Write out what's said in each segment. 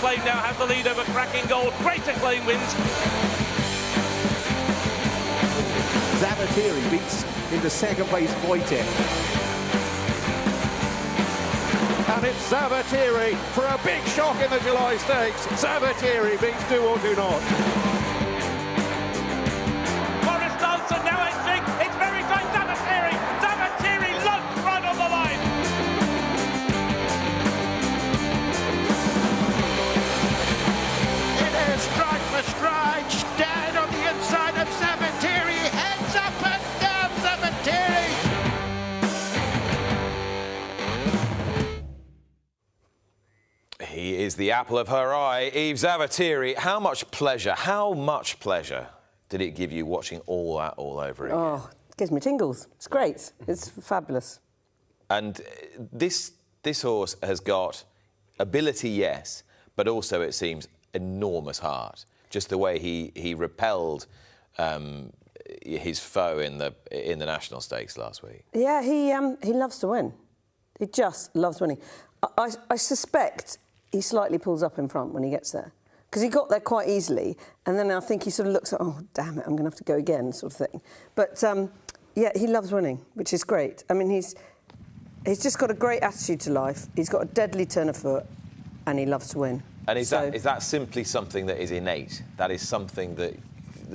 Acclaim now has the lead over Cracking Gold. Great Acclaim wins. Zavateri beats into second place Fulke. And it's Zavateri for a big shock in the July Stakes. Zavateri beats Do or Do Not. Johnson now entering. It's very tight. Zavateri. Zavateri lunged right on the line. It is stride for stride. Dead on the inside of Zavateri. Heads up and down Zavateri. He is the apple of her eye, Yves Zavateri. How much pleasure did it give you watching all that all over again? Oh, it gives me tingles. It's great. It's fabulous. And this horse has got ability, yes, but also, it seems, enormous heart. Just the way he repelled his foe in the National Stakes last week. Yeah, he loves to win. He just loves winning. I suspect he slightly pulls up in front when he gets there, because he got there quite easily, and then I think he sort of looks like, oh, damn it, I'm going to have to go again, sort of thing. But, yeah, he loves winning, which is great. I mean, he's just got a great attitude to life. He's got a deadly turn of foot, and he loves to win. And is that simply something that is innate? That is something that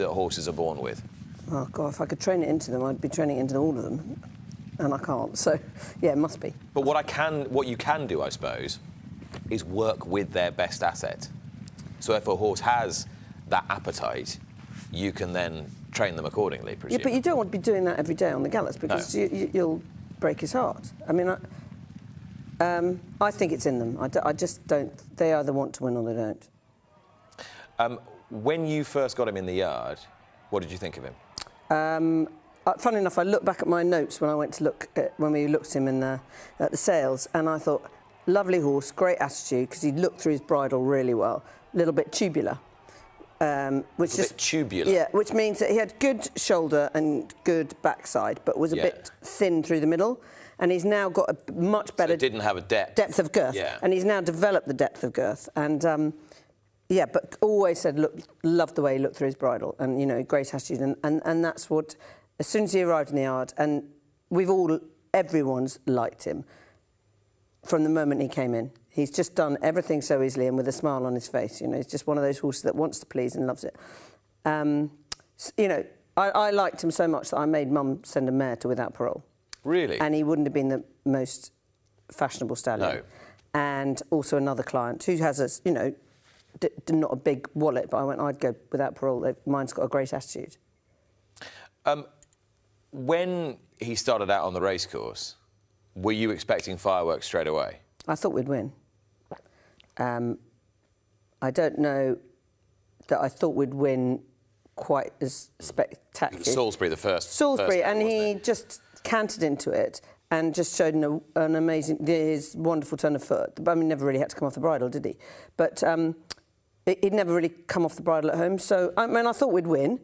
horses are born with? Oh, God, if I could train it into them, I'd be training it into all of them. And I can't, so, yeah, it must be. But what you can do, I suppose, is work with their best asset. So if a horse has that appetite, you can then train them accordingly, presumably. Yeah, but you don't want to be doing that every day on the gallops, because you'll break his heart. I mean, I think it's in them. I just don't... They either want to win or they don't. When you first got him in the yard, what did you think of him? Funny enough, I looked back at my notes when I went to look at, when we looked at him at the sales, and I thought, lovely horse, great attitude, because he looked through his bridle really well. A little bit tubular. Bit tubular? Yeah, which means that he had good shoulder and good backside, but was a bit thin through the middle. And he's now got a much better... So didn't have a depth of girth. Yeah. And he's now developed the depth of girth. And, yeah, but always said, look, loved the way he looked through his bridle. And, you know, great attitude. And that's what... As soon as he arrived in the yard, and everyone's liked him from the moment he came in. He's just done everything so easily and with a smile on his face. You know, he's just one of those horses that wants to please and loves it. You know, I liked him so much that I made Mum send a mare to Without Parole. Really? And he wouldn't have been the most fashionable stallion. No. And also another client who has a, you know, not a big wallet, but I'd go Without Parole. Mine's got a great attitude. When he started out on the racecourse, were you expecting fireworks straight away? I thought we'd win. I don't know that I thought we'd win quite as spectacular. Salisbury, the first. Salisbury, first and he just cantered into it and just showed an amazing, his wonderful turn of foot. I mean, never really had to come off the bridle, did he? But he'd never really come off the bridle at home. So, I mean, I thought we'd win.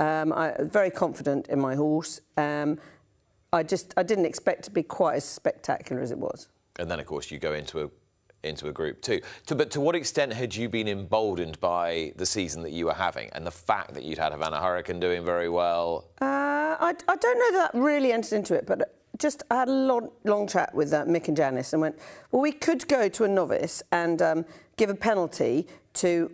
I'm very confident in my horse. I didn't expect to be quite as spectacular as it was. And then, of course, you go into a Group 2. But to what extent had you been emboldened by the season that you were having and the fact that you'd had Havana Hurricane doing very well? I don't know that really entered into it, but just I had a long chat with Mick and Janice and went, well, we could go to a novice and give a penalty to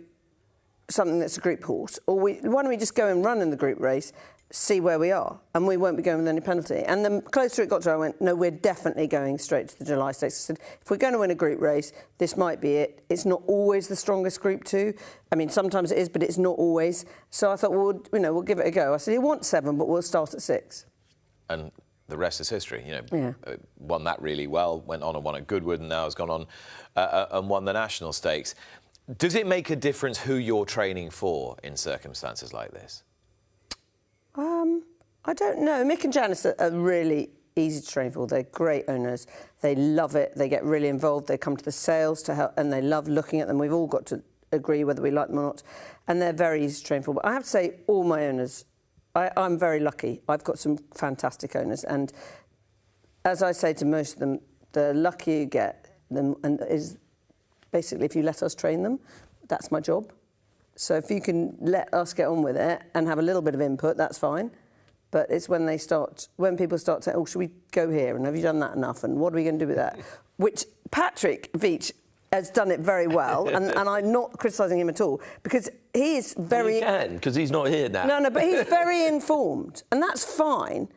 something that's a group horse, or why don't we just go and run in the group race, see where we are, and we won't be going with any penalty. And the closer it got to, I went, no, we're definitely going straight to the July Stakes. I said, if we're going to win a group race, this might be it. It's not always the strongest Group 2. I mean, sometimes it is, but it's not always. So I thought, well, you know, we'll give it a go. I said, he wants 7, but we'll start at 6. And the rest is history. You know, won that really well, went on and won at Goodwood, and now has gone on and won the National Stakes. Does it make a difference who you're training for in circumstances like this? I don't know. Mick and Janice are really easy to train for. They're great owners. They love it. They get really involved. They come to the sales to help, and they love looking at them. We've all got to agree whether we like them or not. And they're very easy to train for. But I have to say, all my owners, I'm very lucky. I've got some fantastic owners. And as I say to most of them, the luckier you get, is basically, if you let us train them, that's my job. So if you can let us get on with it and have a little bit of input, that's fine. But it's when people start saying, oh, should we go here? And have you done that enough? And what are we going to do with that? Which Patrick Veitch has done it very well, and I'm not criticising him at all, because he is very... You can, because he's not here now. No, but he's very informed, and that's fine.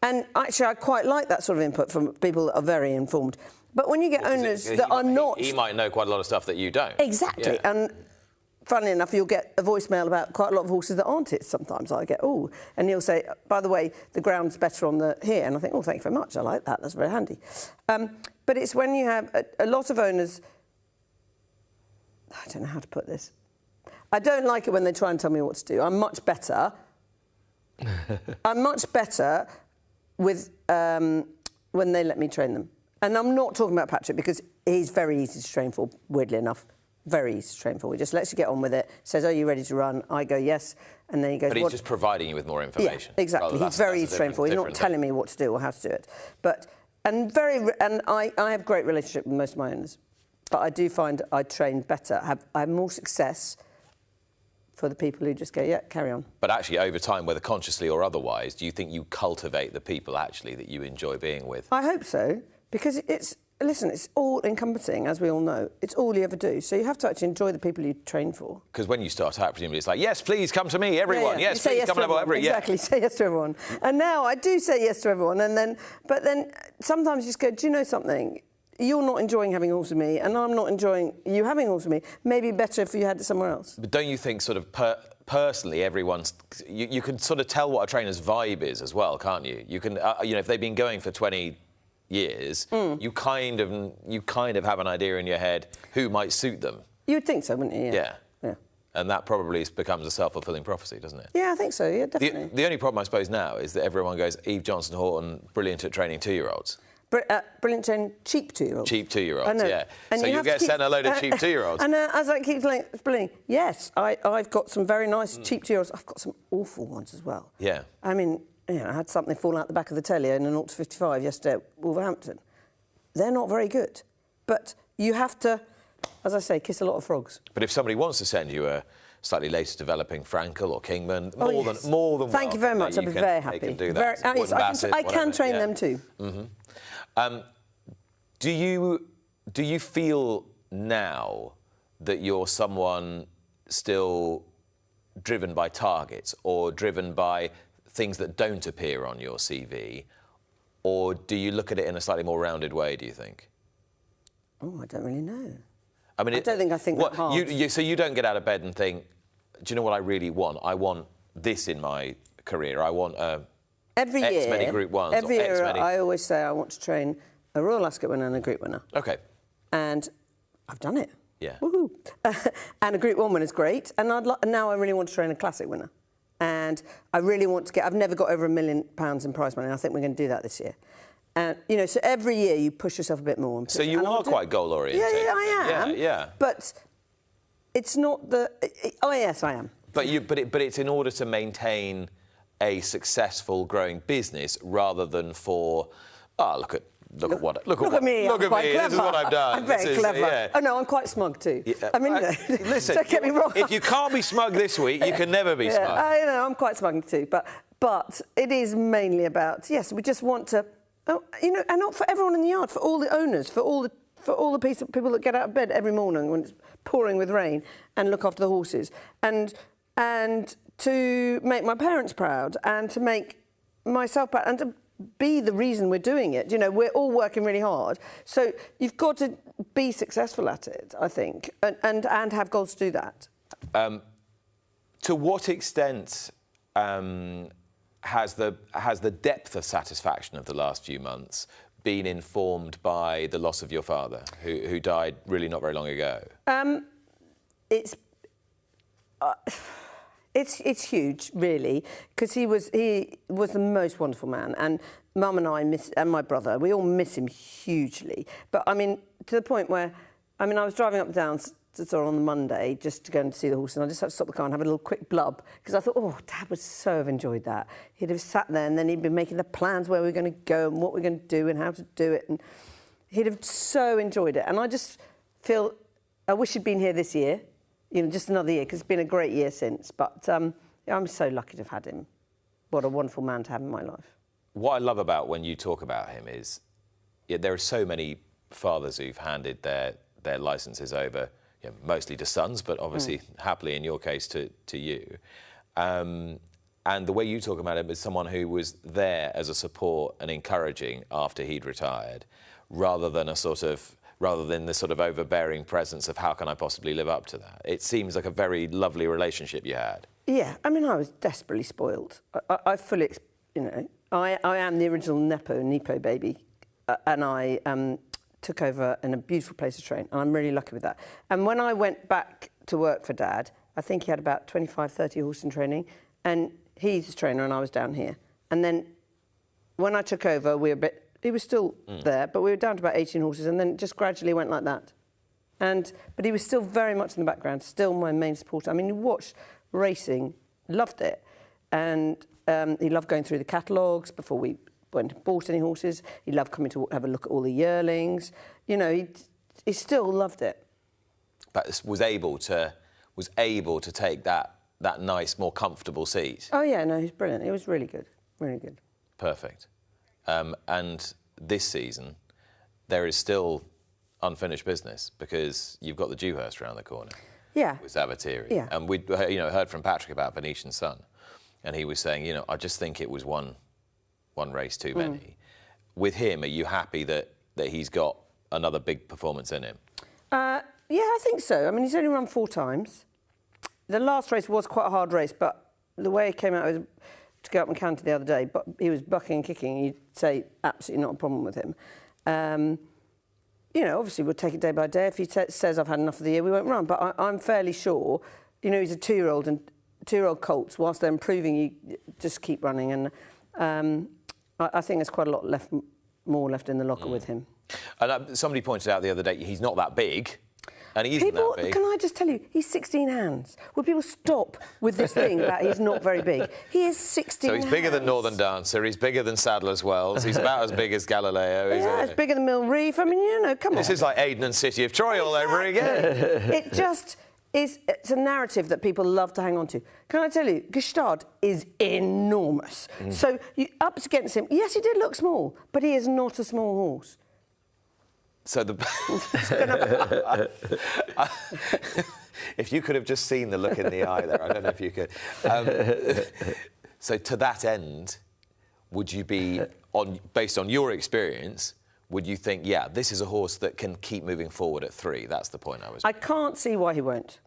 And actually, I quite like that sort of input from people that are very informed. But when you get owners that are not... He might know quite a lot of stuff that you don't. Exactly. Yeah. And funnily enough, you'll get a voicemail about quite a lot of horses that aren't it sometimes. I get, oh, and he'll say, by the way, the ground's better on the here. And I think, oh, thank you very much. I like that. That's very handy. But it's when you have a lot of owners... I don't know how to put this. I don't like it when they try and tell me what to do. I'm much better. I'm much better with when they let me train them. And I'm not talking about Patrick, because he's very easy to train for, weirdly enough. Very easy to train for. He just lets you get on with it, says, are you ready to run? I go, yes. And then he goes, but he's just providing you with more information. Yeah, exactly. He's very easy to train for. He's not telling me what to do or how to do it. And I have a great relationship with most of my owners. But I do find I train better. I have more success for the people who just go, yeah, carry on. But actually, over time, whether consciously or otherwise, do you think you cultivate the people, actually, that you enjoy being with? I hope so, because it's all encompassing, as we all know. It's all you ever do. So you have to actually enjoy the people you train for. Because when you start out, presumably, it's like, yes, please, come to me, everyone. Yeah. Yes, please, come to everyone. Exactly, say yes to everyone. And now I do say yes to everyone. But then sometimes you just go, do you know something? You're not enjoying having a horse with me, and I'm not enjoying you having a horse with me. Maybe better if you had it somewhere else. But don't you think, sort of personally, everyone's... You can sort of tell what a trainer's vibe is as well, can't you? You can, if they've been going for 20 years, you kind of have an idea in your head who might suit them. You would think so, wouldn't you? Yeah. And that probably becomes a self-fulfilling prophecy, doesn't it? Yeah, I think so. Yeah, definitely. The only problem, I suppose, now is that everyone goes, Eve Johnson Houghton, brilliant at training 2-year-olds. Brilliant train, cheap 2-year-olds. Cheap 2-year-olds, yeah. And so you get sent a load of cheap 2-year-olds. And as I keep explaining, yes, I've got some very nice cheap 2-year-olds. I've got some awful ones as well. Yeah. I mean, I had something fall out the back of the telly in an 0-55 yesterday at Wolverhampton. They're not very good. But you have to, as I say, kiss a lot of frogs. But if somebody wants to send you a slightly later developing Frankel or Kingman, more than Thank you very much. I'd be very happy. They can do that. I can train them too. Mm-hmm. Do you feel now that you're someone still driven by targets or driven by things that don't appear on your CV, or do you look at it in a slightly more rounded way, do you think? Oh, I don't really know. I mean, I don't think I think that hard. So you don't get out of bed and think, do you know what I really want? I want this in my career. I want every X year, many Group 1s. Every year, I always say I want to train a Royal Ascot winner and a Group winner. OK. And I've done it. Yeah. Woohoo! And a Group 1 winner is great. And now I really want to train a Classic winner. And I really want to get... I've never got over £1 million in prize money. And I think we're going to do that this year. And, so every year you push yourself a bit more. So you are quite goal-oriented. Yeah, I am. Yeah. But it's not the... Oh, yes, I am. But it's in order to maintain a successful, growing business rather than for... look at me. Look at me. This is what I've done. I'm very clever. Yeah. Oh no, I'm quite smug too. Yeah. I mean, listen. Don't get me wrong. If you can't be smug this week, you can never be smug. I know. I'm quite smug too. But it is mainly about we just want to, and not for everyone in the yard, for all the owners, for all the people that get out of bed every morning when it's pouring with rain and look after the horses, and to make my parents proud and to make myself proud and to be the reason we're doing it. We're all working really hard. So you've got to be successful at it, I think, and have goals to do that. To what extent has the depth of satisfaction of the last few months been informed by the loss of your father, who died really not very long ago? It's huge, really, because he was the most wonderful man, and Mum and I and my brother, we all miss him hugely. But I mean, to the point where, I was driving up and down on the Monday just to go and see the horse, and I just had to stop the car and have a little quick blub because I thought, oh, Dad would so have enjoyed that. He'd have sat there and then he'd been making the plans where we were going to go and what we're going to do and how to do it, and he'd have so enjoyed it. And I just feel I wish he'd been here this year, just another year, because it's been a great year since. But I'm so lucky to have had him. What a wonderful man to have in my life. What I love about when you talk about him is there are so many fathers who've handed their licences over, mostly to sons, but obviously happily in your case to you. And the way you talk about him is someone who was there as a support and encouraging after he'd retired, rather than the sort of overbearing presence of how can I possibly live up to that. It seems like a very lovely relationship you had. Yeah, I mean, I was desperately spoiled. I fully, I am the original Nepo baby, and I took over in a beautiful place to train, and I'm really lucky with that. And when I went back to work for Dad, I think he had about 25, 30 horses in training, and he's a trainer and I was down here. And then when I took over, he was still there, but we were down to about 18 horses, and then it just gradually went like that. But he was still very much in the background, still my main supporter. I mean, he watched racing, loved it, and he loved going through the catalogues before we went and bought any horses. He loved coming to have a look at all the yearlings. He still loved it. But was able to take that nice, more comfortable seat. Oh yeah, no, he's brilliant. He was really good, really good. Perfect. And this season, there is still unfinished business because you've got the Dewhurst around the corner. Yeah. With Zavateri. Yeah. And we heard from Patrick about Venetian Sun, and he was saying, I just think it was one race too many. With him, are you happy that he's got another big performance in him? Yeah, I think so. I mean, he's only run 4 times. The last race was quite a hard race, but the way it came out was to go up and counter the other day, but he was bucking and kicking. You'd say absolutely not a problem with him. Obviously we'll take it day by day. If he says I've had enough of the year, we won't run. But I'm fairly sure, he's a 2-year-old, and 2-year-old colts, whilst they're improving, you just keep running. And I think there's quite a lot more left in the locker with him. And somebody pointed out the other day he's not that big. And he isn't that big. Can I just tell you, he's 16 hands. Will people stop with this thing about he's not very big? He is 16 hands. So he's bigger than Northern Dancer, he's bigger than Sadler's Wells, he's about as big as Galileo. Yeah, it's bigger than Mill Reef. I mean, come on. This is like Aden and City of Troy all over again. It just is, it's a narrative that people love to hang on to. Can I tell you, Gestard is enormous. So you up against him, yes, he did look small, but he is not a small horse. So if you could have just seen the look in the eye there, I don't know if you could. So to that end, would you be, based on your experience, would you think, yeah, this is a horse that can keep moving forward at 3? That's the point I was. I can't see why he won't.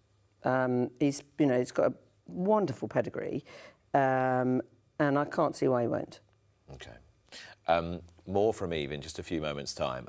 He's got a wonderful pedigree, and I can't see why he won't. Okay. More from Eve in just a few moments' time.